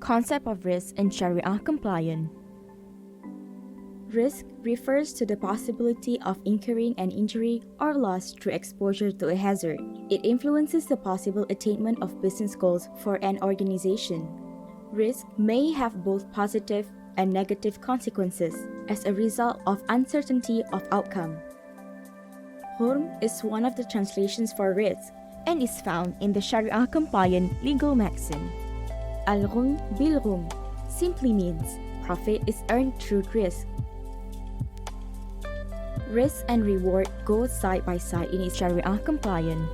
Concept of risk in Sharia compliant. Risk refers to the possibility of incurring an injury or loss through exposure to a hazard. It influences the possible attainment of business goals for an organization. Risk may have both positive and negative consequences as a result of uncertainty of outcome. Hurm is one of the translations for risk and is found in the Sharia compliant legal maxim. Al-ghum bil-ghum simply means profit is earned through risk. Risk and reward go side by side in its Sharia compliant.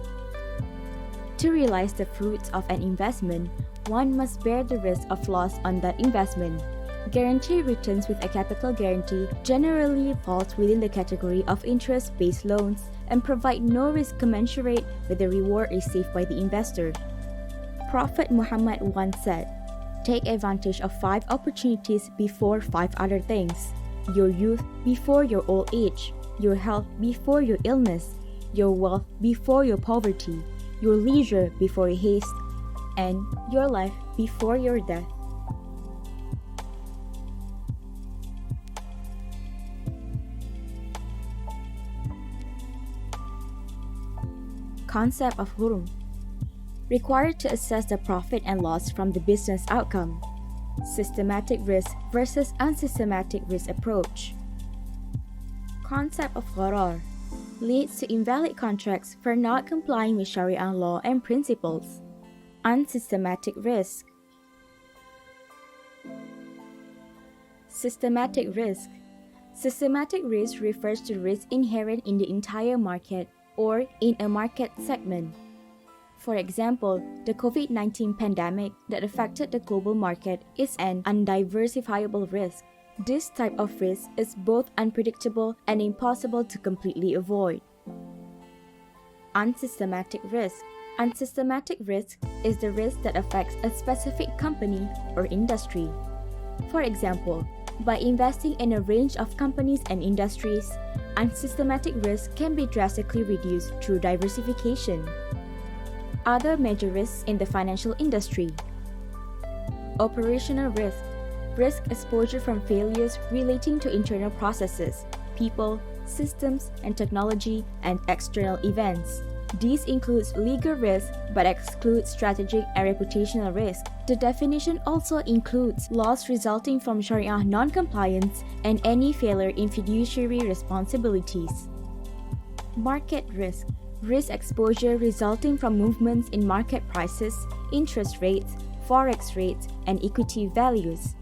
To realize the fruits of an investment, one must bear the risk of loss on that investment. Guaranteed returns with a capital guarantee generally falls within the category of interest-based loans and provide no risk commensurate with the reward received by the investor. Prophet Muhammad once said, "Take advantage of 5 opportunities before 5 other things. Your youth before your old age, your health before your illness, your wealth before your poverty, your leisure before your haste, and your life before your death." Concept of hurm. Required to assess the profit and loss from the business outcome. Systematic risk versus unsystematic risk approach. Concept of gharar. Leads to invalid contracts for not complying with Sharia law and principles. Unsystematic risk. Systematic risk. Systematic risk refers to risk inherent in the entire market or in a market segment. For example, the COVID-19 pandemic that affected the global market is an undiversifiable risk. This type of risk is both unpredictable and impossible to completely avoid. Unsystematic risk. Unsystematic risk is the risk that affects a specific company or industry. For example, by investing in a range of companies and industries, unsystematic risk can be drastically reduced through diversification. Other major risks in the financial industry. Operational risk. Risk exposure from failures relating to internal processes, people, systems, and technology, and external events. These includes legal risk but excludes strategic and reputational risk. The definition also includes loss resulting from Sharia non-compliance and any failure in fiduciary responsibilities. Market risk. Risk exposure resulting from movements in market prices, interest rates, forex rates, and equity values.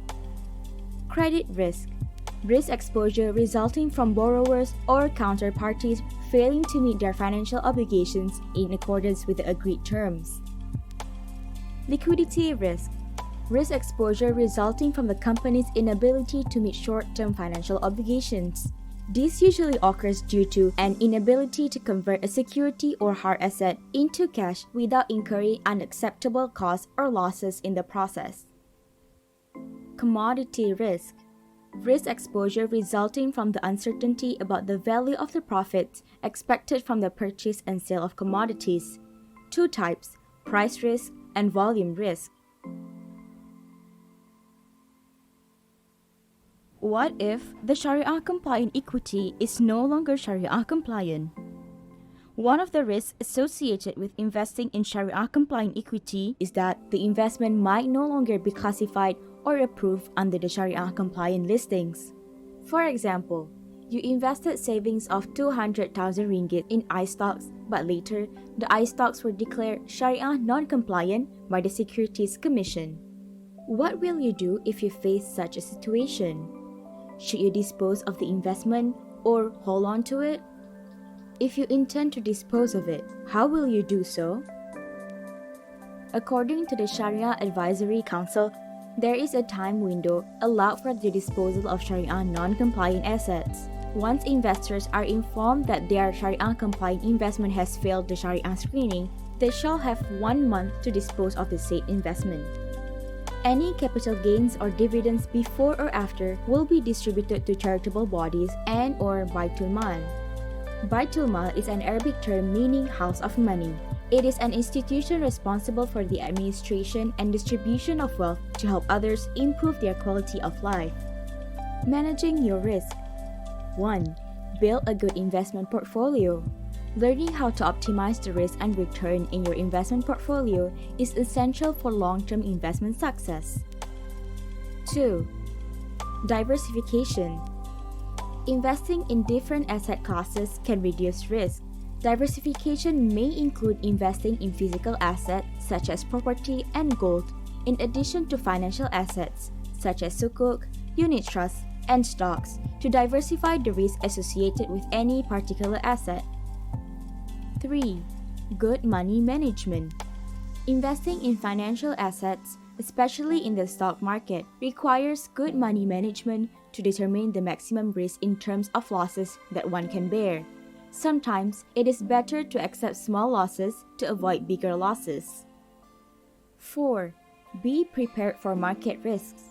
Credit risk. Risk exposure resulting from borrowers or counterparties failing to meet their financial obligations in accordance with the agreed terms. Liquidity risk. Risk exposure resulting from the company's inability to meet short-term financial obligations. This usually occurs due to an inability to convert a security or hard asset into cash without incurring unacceptable costs or losses in the process. Commodity risk. Risk exposure resulting from the uncertainty about the value of the profits expected from the purchase and sale of commodities. 2 types, price risk and volume risk. What if the Sharia compliant equity is no longer Sharia compliant? One of the risks associated with investing in Sharia compliant equity is that the investment might no longer be classified or approved under the Sharia compliant listings. For example, you invested savings of 200,000 ringgit in iStocks, but later the iStocks were declared Sharia non-compliant by the Securities Commission. What will you do if you face such a situation? Should you dispose of the investment or hold on to it? If you intend to dispose of it, how will you do so? According to the Sharia Advisory Council, there is a time window allowed for the disposal of Sharia non-compliant assets. Once investors are informed that their Sharia-compliant investment has failed the Sharia screening, they shall have 1 month to dispose of the said investment. Any capital gains or dividends before or after will be distributed to charitable bodies and/or Baitul Mal. Baitul Mal is an Arabic term meaning house of money. It is an institution responsible for the administration and distribution of wealth to help others improve their quality of life. Managing your risk. 1. Build a good investment portfolio. Learning how to optimize the risk and return in your investment portfolio is essential for long-term investment success. 2. Diversification. Investing in different asset classes can reduce risk. Diversification may include investing in physical assets such as property and gold, in addition to financial assets such as sukuk, unit trusts, and stocks to diversify the risk associated with any particular asset. 3. Good money management. Investing in financial assets, especially in the stock market, requires good money management to determine the maximum risk in terms of losses that one can bear. Sometimes it is better to accept small losses to avoid bigger losses. 4. Be prepared for market risks.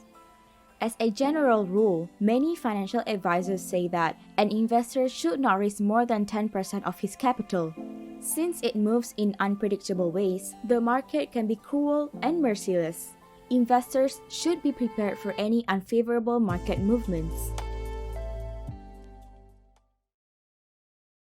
As a general rule, many financial advisors say that an investor should not risk more than 10% of his capital. Since it moves in unpredictable ways, the market can be cruel and merciless. Investors should be prepared for any unfavorable market movements.